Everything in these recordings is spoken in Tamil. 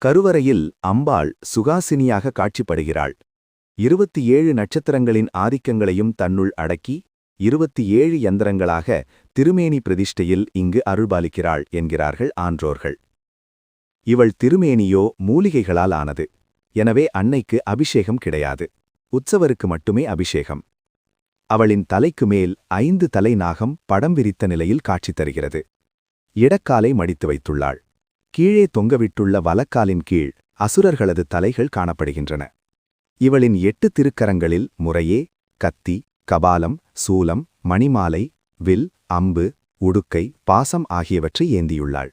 கருவறையில் அம்பாள் சுகாசினியாக காட்சிப்படுகிறாள். 27 நட்சத்திரங்களின் ஆதிக்கங்களையும் தன்னுள் அடக்கி 27 யந்திரங்களாக திருமேனி பிரதிஷ்டையில் இங்கு அருள்பாலிக்கிறாள் என்கிறார்கள் ஆன்றோர்கள். இவள் திருமேனியோ மூலிகைகளால் ஆனது. எனவே அன்னைக்கு அபிஷேகம் கிடையாது. உற்சவருக்கு மட்டுமே அபிஷேகம். அவளின் தலைக்கு மேல் 5 தலை நாகம் படம் விரித்த நிலையில் காட்சி தருகிறது. இடக்காலை மடித்து வைத்துள்ளாள். கீழே தொங்கவிட்டுள்ள வலக்காலின் கீழ் அசுரர்களது தலைகள் காணப்படுகின்றன. இவளின் 8 திருக்கரங்களில் முறையே கத்தி, கபாலம், சூலம், மணிமாலை, வில், அம்பு, உடுக்கை, பாசம் ஆகியவற்றை ஏந்தியுள்ளாள்.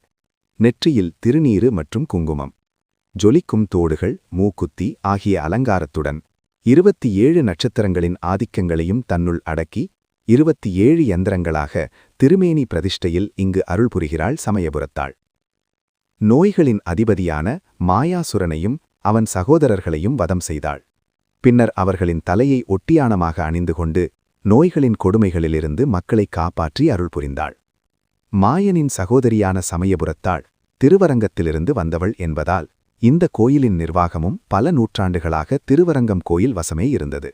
நெற்றியில் திருநீறு மற்றும் குங்குமம், ஜொலிக்கும் தோடுகள், மூக்குத்தி ஆகிய அலங்காரத்துடன் 27 நட்சத்திரங்களின் ஆதிக்கங்களையும் தன்னுள் அடக்கி 27 யந்திரங்களாக திருமேனி பிரதிஷ்டையில் இங்கு அருள் புரிகிறாள் சமயபுரத்தாள். நோய்களின் அதிபதியான மாயாசுரனையும் அவன் சகோதரர்களையும் வதம் செய்தாள். பின்னர் அவர்களின் தலையை ஒட்டியானமாக அணிந்து கொண்டு நோய்களின் கொடுமைகளிலிருந்து மக்களை காப்பாற்றி அருள் புரிந்தாள். மாயனின் சகோதரியான சமயபுரத்தாள் திருவரங்கத்திலிருந்து வந்தவள் என்பதால் இந்த கோயிலின் நிர்வாகமும் பல நூற்றாண்டுகளாக திருவரங்கம் கோயில் வசமே இருந்தது.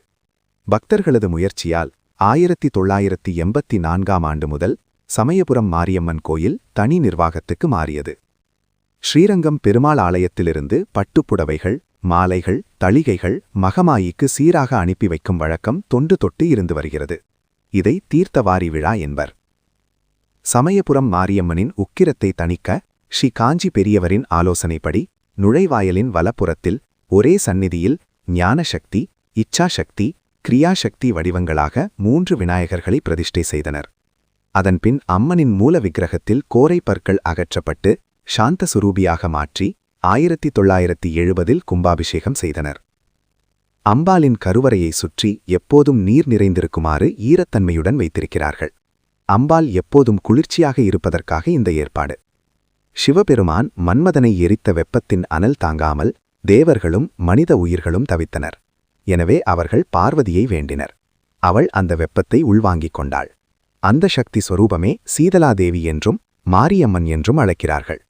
பக்தர்களது முயற்சியால் 1984ஆம் ஆண்டு முதல் சமயபுரம் மாரியம்மன் கோயில் தனி நிர்வாகத்துக்கு மாறியது. ஸ்ரீரங்கம் பெருமாள் ஆலயத்திலிருந்து பட்டுப்புடவைகள், மாலைகள், தளிகைகள் மகமாயிக்கு சீராக அனுப்பி வைக்கும் வழக்கம் தொன்று தொட்டு இருந்து வருகிறது. இதை தீர்த்தவாரி விழா என்பர். சமயபுரம் மாரியம்மனின் உக்கிரத்தை தணிக்க ஸ்ரீ காஞ்சி பெரியவரின் ஆலோசனைப்படி நுழைவாயலின் வலப்புறத்தில் ஒரே சந்நிதியில் ஞானசக்தி, இச்சாசக்தி, கிரியாசக்தி வடிவங்களாக 3 விநாயகர்களை பிரதிஷ்டை செய்தனர். அதன்பின் அம்மனின் மூல விக்கிரகத்தில் கோரை பற்கள் அகற்றப்பட்டு சாந்தசுரூபியாக மாற்றி 1970இல் கும்பாபிஷேகம் செய்தனர். அம்பாளின் கருவறையை சுற்றி எப்போதும் நீர் நிறைந்திருக்குமாறு ஈரத்தன்மையுடன் வைத்திருக்கிறார்கள். அம்பாள் எப்போதும் குளிர்ச்சியாக இருப்பதற்காக இந்த ஏற்பாடு. சிவபெருமான் மன்மதனை எரித்த வெப்பத்தின் அனல் தாங்காமல் தேவர்களும் மனித உயிர்களும் தவித்தனர். எனவே அவர்கள் பார்வதியை வேண்டினர். அவள் அந்த வெப்பத்தை உள்வாங்கிக் கொண்டாள். அந்த சக்தி சொரூபமே சீதலாதேவி என்றும் மாரியம்மன் என்றும் அழைக்கிறார்கள்.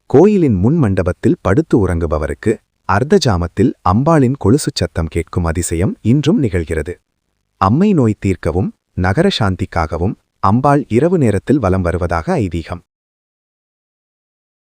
கோயிலின் முன் மண்டபத்தில் படுத்து உறங்குபவருக்கு அர்த்தஜாமத்தில் அம்பாளின் கொலுசுச் சத்தம் கேட்கும் அதிசயம் இன்றும் நிகழ்கிறது. அம்மை நோய் தீர்க்கவும் நகர சாந்திக்காகவும் அம்பாள் இரவு நேரத்தில் வலம் வருவதாக ஐதீகம்.